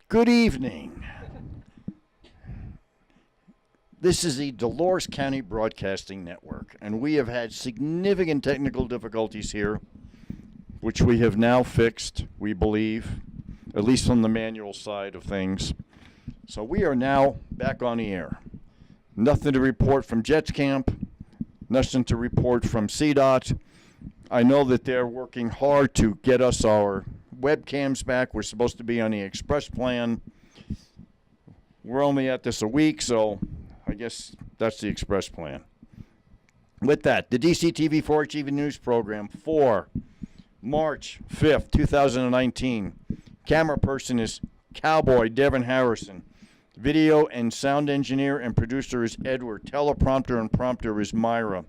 Good evening. This is the Dolores County Broadcasting Network, and we have had significant technical difficulties here, which we have now fixed, we believe, at least on the manual side of things. So we are now back on the air. Nothing to report from Jets Camp, nothing to report from CDOT. I know that they're working hard to get us our webcams back. We're supposed to be on the express plan. We're only at this a week, so I guess that's the express plan. With that, the DCTV 4-H Even News program for March 5th, 2019. Camera person is Cowboy Devin Harrison. Video and sound engineer and producer is Edward. Teleprompter and prompter is Myra.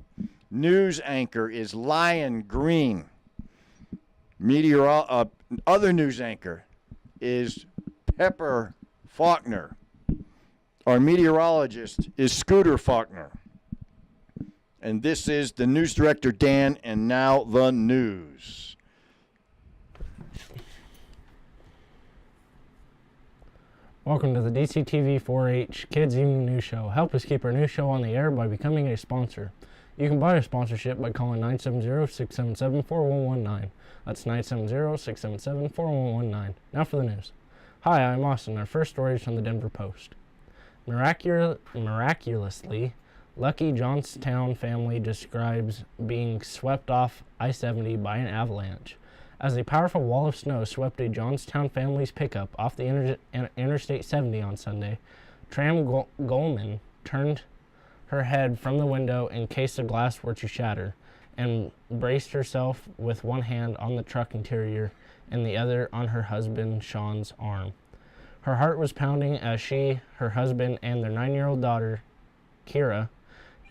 News anchor is Lion Green. Other news anchor is Pepper Faulkner. Our meteorologist is Scooter Faulkner. And this is the news director, Dan, and now the news. Welcome to the DCTV 4-H Kids Evening News Show. Help us keep our news show on the air by becoming a sponsor. You can buy a sponsorship by calling 970-677-4119. That's 970-677-4119. Now for the news. Hi, I'm Austin. Our first story is from the Denver Post. Miraculously, lucky Johnstown family describes being swept off I-70 by an avalanche. As a powerful wall of snow swept a Johnstown family's pickup off the Interstate 70 on Sunday, Tram Goldman turned her head from the window in case the glass were to shatter, and braced herself with one hand on the truck interior and the other on her husband Sean's arm. Her heart was pounding as she, her husband, and their 9-year-old daughter, Kira,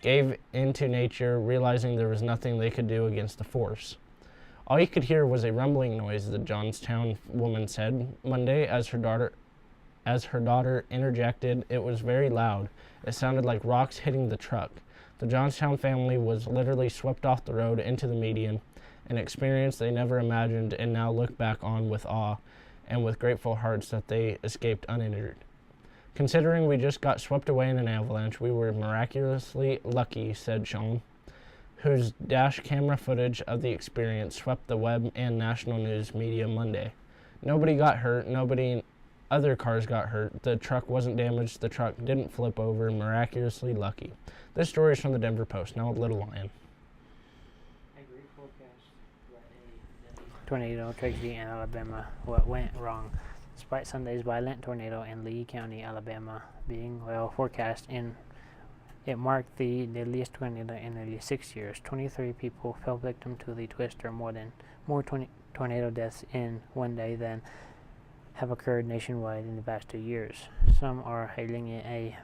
gave into nature, realizing there was nothing they could do against the force. All you could hear was a rumbling noise, the Johnstown woman said Monday as her daughter interjected. It was very loud. It sounded like rocks hitting the truck. The Johnstown family was literally swept off the road into the median, an experience they never imagined and now look back on with awe and with grateful hearts that they escaped uninjured. Considering we just got swept away in an avalanche, we were miraculously lucky, said Sean, whose dash camera footage of the experience swept the web and national news media Monday. Nobody got hurt. Other cars got hurt. The truck wasn't damaged. The truck didn't flip over. Miraculously lucky. This story is from the Denver Post. Now Little Lion. A great forecast that a tornado tragedy in Alabama. What went wrong? Despite Sunday's violent tornado in Lee County, Alabama, being well forecast, it marked the deadliest tornado in nearly 6 years. 23 people fell victim to the twister, more tornado deaths in one day than have occurred nationwide in the past 2 years. Some are hailing it a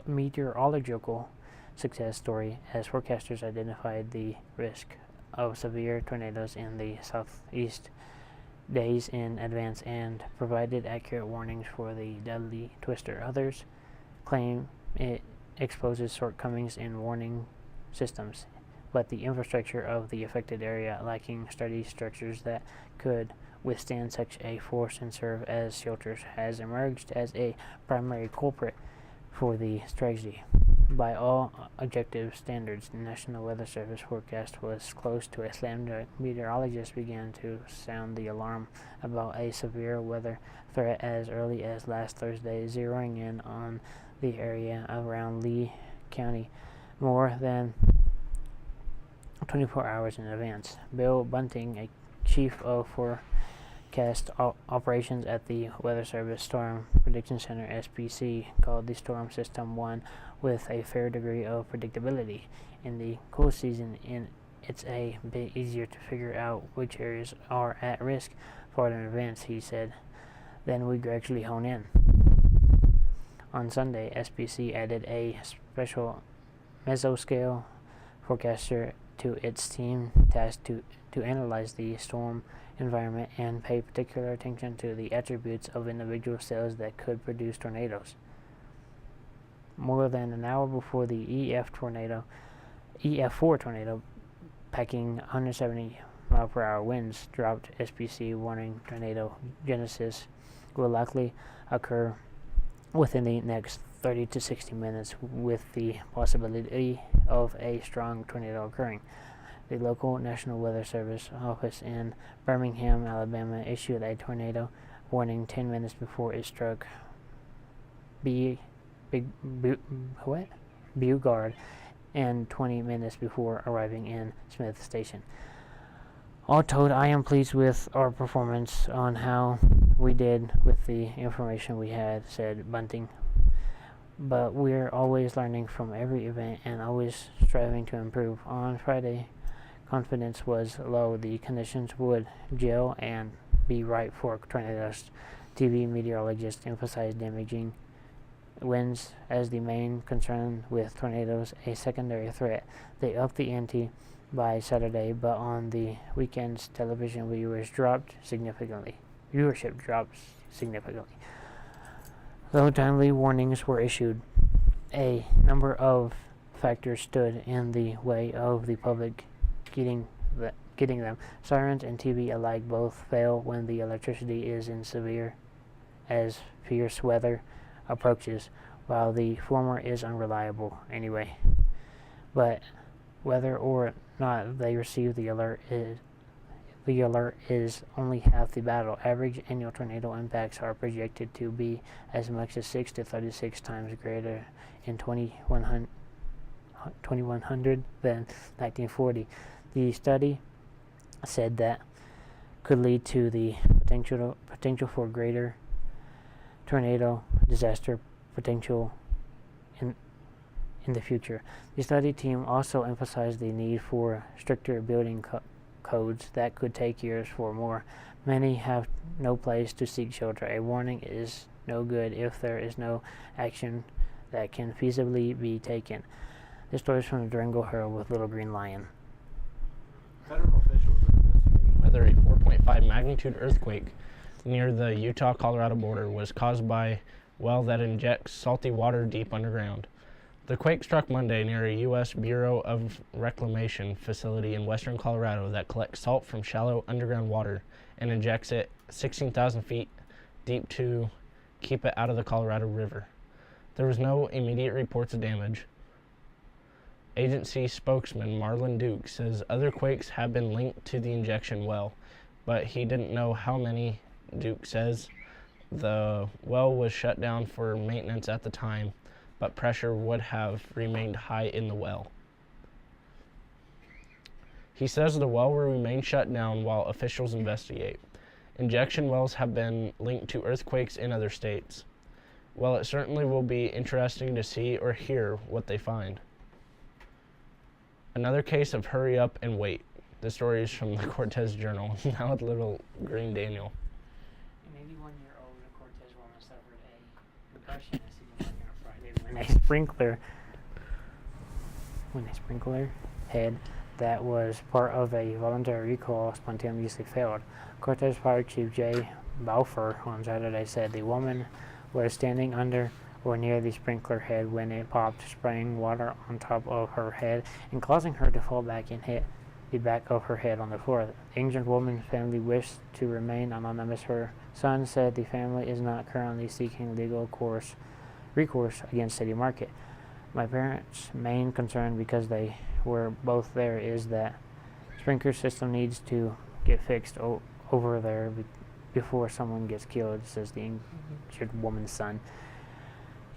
meteorological success story as forecasters identified the risk of severe tornadoes in the southeast days in advance and provided accurate warnings for the deadly twister. Others claim it exposes shortcomings in warning systems, but the infrastructure of the affected area lacking sturdy structures that could withstand such a force and serve as shelters has emerged as a primary culprit for the tragedy. By all objective standards, the National Weather Service forecast was close to a slam dunk. Meteorologists began to sound the alarm about a severe weather threat as early as last Thursday, zeroing in on the area around Lee County more than 24 hours in advance. Bill Bunting, a chief of forecast operations at the Weather Service Storm Prediction Center (SPC), called the storm system one with a fair degree of predictability. In the cool season, it's a bit easier to figure out which areas are at risk for an advance, he said. Then we gradually hone in. On Sunday, SPC added a special mesoscale forecaster to its team tasked to analyze the storm environment and pay particular attention to the attributes of individual cells that could produce tornadoes. More than an hour before the EF4 tornado, packing 170 mile per hour winds dropped, SPC warning tornado genesis will likely occur within the next 30 to 60 minutes, with the possibility of a strong tornado occurring. The local National Weather Service office in Birmingham, Alabama, issued a tornado warning 10 minutes before it struck Beauregard, and 20 minutes before arriving in Smith Station. All told, I am pleased with our performance on how we did with the information we had, said Bunting. But we're always learning from every event and always striving to improve. On Friday, confidence was low. The conditions would gel and be right for tornadoes. TV meteorologists emphasized damaging winds as the main concern, with tornadoes a secondary threat. They upped the ante by Saturday, but on the weekend's television viewership dropped significantly. Though timely warnings were issued, a number of factors stood in the way of the public getting them. Sirens and TV alike both fail when the electricity is in severe as fierce weather approaches, while the former is unreliable anyway. But whether or not they receive the alert is only half the battle. Average annual tornado impacts are projected to be as much as 6 to 36 times greater in 2100 than 1940. The study said that could lead to the potential for greater tornado disaster potential in the future. The study team also emphasized the need for stricter building codes that could take years for more. Many have no place to seek shelter. A warning is no good if there is no action that can feasibly be taken. This story is from the Durango Herald with Little Green Lion. Federal officials are investigating whether a 4.5 magnitude earthquake near the Utah-Colorado border was caused by a well that injects salty water deep underground. The quake struck Monday near a U.S. Bureau of Reclamation facility in western Colorado that collects salt from shallow underground water and injects it 16,000 feet deep to keep it out of the Colorado River. There was no immediate reports of damage. Agency spokesman Marlon Duke says other quakes have been linked to the injection well, but he didn't know how many. Duke says the well was shut down for maintenance at the time, but pressure would have remained high in the well. He says the well will remain shut down while officials investigate. Injection wells have been linked to earthquakes in other states. Well, it certainly will be interesting to see or hear what they find. Another case of hurry up and wait. The story is from the Cortez Journal. Now with Little Green Daniel. An 81-year-old Cortez woman suffered a concussion at City Morning on Friday when a sprinkler head that was part of a voluntary recall spontaneously failed. Cortez Fire Chief Jay Balfour on Saturday said the woman was standing under or near the sprinkler head when it popped, spraying water on top of her head and causing her to fall back and hit the back of her head on the floor. The injured woman's family wished to remain anonymous. Her son said the family is not currently seeking legal recourse against City Market. My parents' main concern, because they were both there, is that sprinkler system needs to get fixed over there before someone gets killed, says the injured woman's son.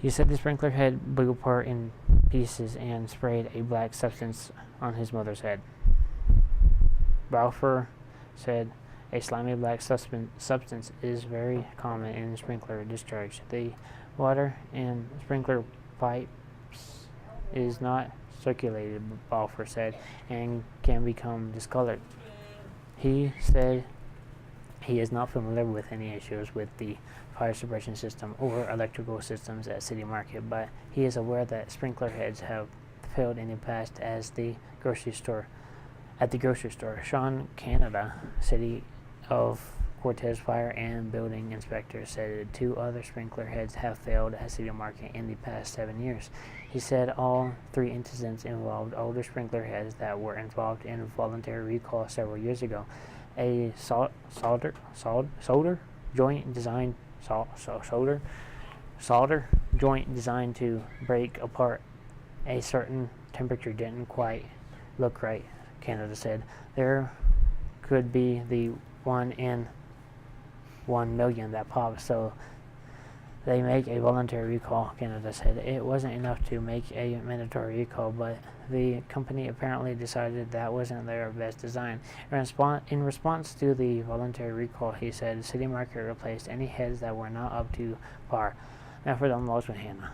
He said the sprinkler head blew apart in pieces and sprayed a black substance on his mother's head. Balfour said a slimy black substance is very common in sprinkler discharge. The water in sprinkler pipes is not circulated, Balfour said, and can become discolored. He said he is not familiar with any issues with the fire suppression system or electrical systems at City Market, but he is aware that sprinkler heads have failed in the past at the grocery store. Sean Canada, City of Cortez Fire and Building Inspector, said 2 other sprinkler heads have failed at City Market in the past 7 years. He said all 3 incidents involved older sprinkler heads that were involved in voluntary recall several years ago. A solder joint designed solder joint designed to break apart a certain temperature didn't quite look right, Canada said. There could be the 1 in 1 million that pops, so they make a voluntary recall, Canada said. It wasn't enough to make a mandatory recall, but the company apparently decided that wasn't their best design. In response to the voluntary recall, he said City Market replaced any heads that were not up to par. Now for dumb laws with Hannah.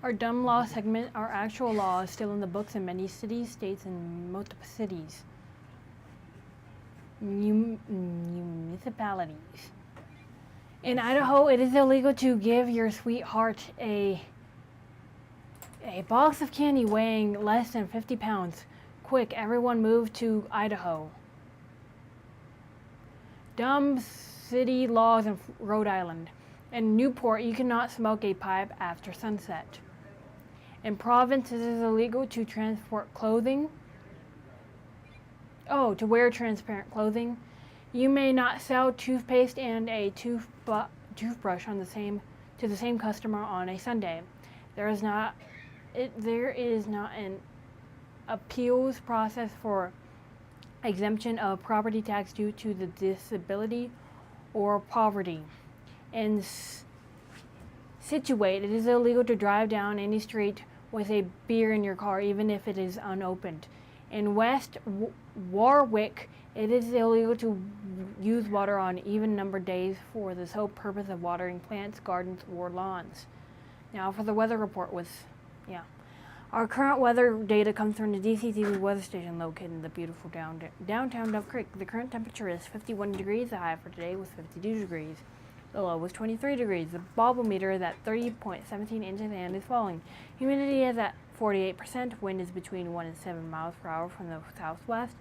Our dumb law segment, our actual law, is still in the books in many cities, states, and multiple cities. Municipalities. In Idaho, it is illegal to give your sweetheart a box of candy weighing less than 50 pounds. Quick, everyone move to Idaho. Dumb city laws in Rhode Island. In Newport, you cannot smoke a pipe after sunset. In province, it is illegal to transport clothing. To wear transparent clothing. You may not sell toothpaste and a toothbrush to the same customer on a Sunday. There is not an appeals process for exemption of property tax due to the disability or poverty. In Situate, it is illegal to drive down any street with a beer in your car, even if it is unopened. In West Warwick, it is illegal to use water on even-numbered days for the sole purpose of watering plants, gardens, or lawns. Now for the weather report Our current weather data comes from the DCTV weather station located in the beautiful downtown Dove Creek. The current temperature is 51 degrees. The high for today was 52 degrees. The low was 23 degrees. The barometer is at 30.17 inches and is falling. Humidity is at 48%. Wind is between 1 and 7 miles per hour from the southwest.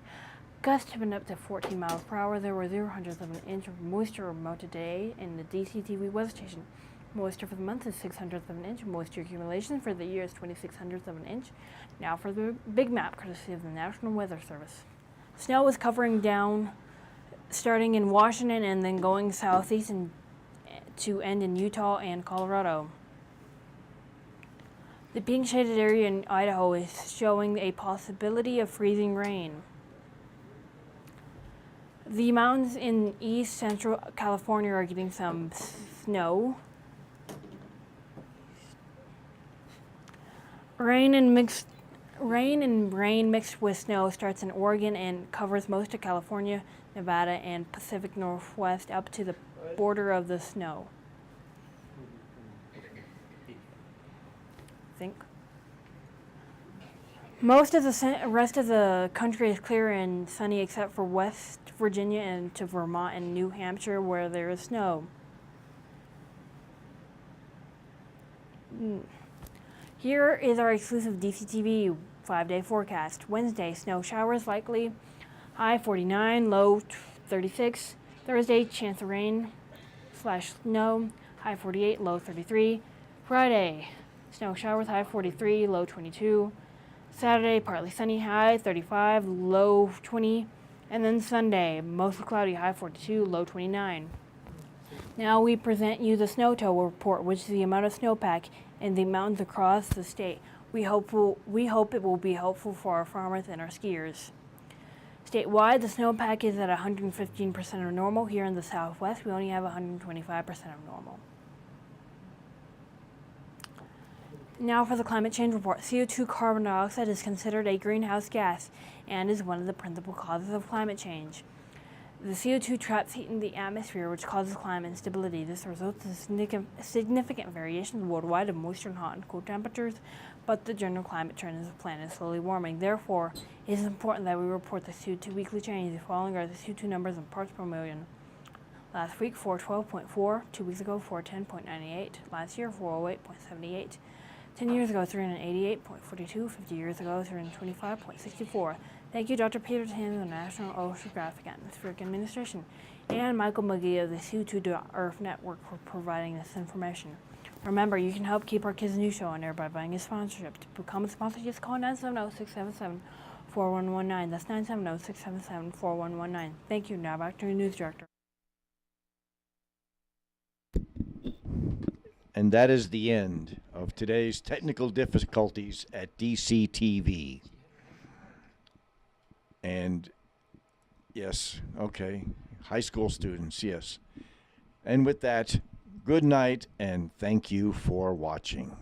Gusts have been up to 14 miles per hour. There were 0.00 of an inch of moisture remote today in the DCTV weather station. Moisture for the month is 0.06 of an inch. Moisture accumulation for the year is 0.26 of an inch. Now for the big map, courtesy of the National Weather Service. Snow is covering down, starting in Washington and then going southeast to end in Utah and Colorado. The pink shaded area in Idaho is showing a possibility of freezing rain. The mountains in east central California are getting some snow. Rain and rain mixed with snow starts in Oregon and covers most of California, Nevada, and Pacific Northwest up to the border of the snow. Most of the rest of the country is clear and sunny except for West Virginia and to Vermont and New Hampshire where there is snow. Here is our exclusive DCTV 5-day forecast. Wednesday, snow showers likely, high 49, low 36. Thursday, chance of rain / snow, high 48, low 33. Friday, snow showers, high 43, low 22. Saturday, partly sunny, high 35, low 20. And then Sunday, mostly cloudy, high 42, low 29. Now we present you the snow total report, which is the amount of snowpack in the mountains across the state. We hope it will be helpful for our farmers and our skiers. Statewide, the snowpack is at 115% of normal. Here in the Southwest, we only have 125% of normal. Now for the climate change report. CO2 carbon dioxide is considered a greenhouse gas and is one of the principal causes of climate change. The CO2 traps heat in the atmosphere, which causes climate instability. This results in significant variations worldwide of moisture and hot and cold temperatures, but the general climate trend is the planet is slowly warming. Therefore, it is important that we report the CO2 weekly change. The following are the CO2 numbers in parts per million. Last week, 412.4. 2 weeks ago, 410.98. Last year, 408.78. 10 years ago, 388.42. 50 years ago, 325.64. Thank you, Dr. Peter Tim of the National Oceanographic Atmospheric Administration and Michael McGee of the CO2.Earth Network for providing this information. Remember, you can help keep our Kids News Show on air by buying a sponsorship. To become a sponsor, just call 4119. That's 970-677-4119. Thank you. Now back to the news director. And that is the end of today's technical difficulties at DCTV. And yes, okay, high school students, yes. And with that, good night and thank you for watching.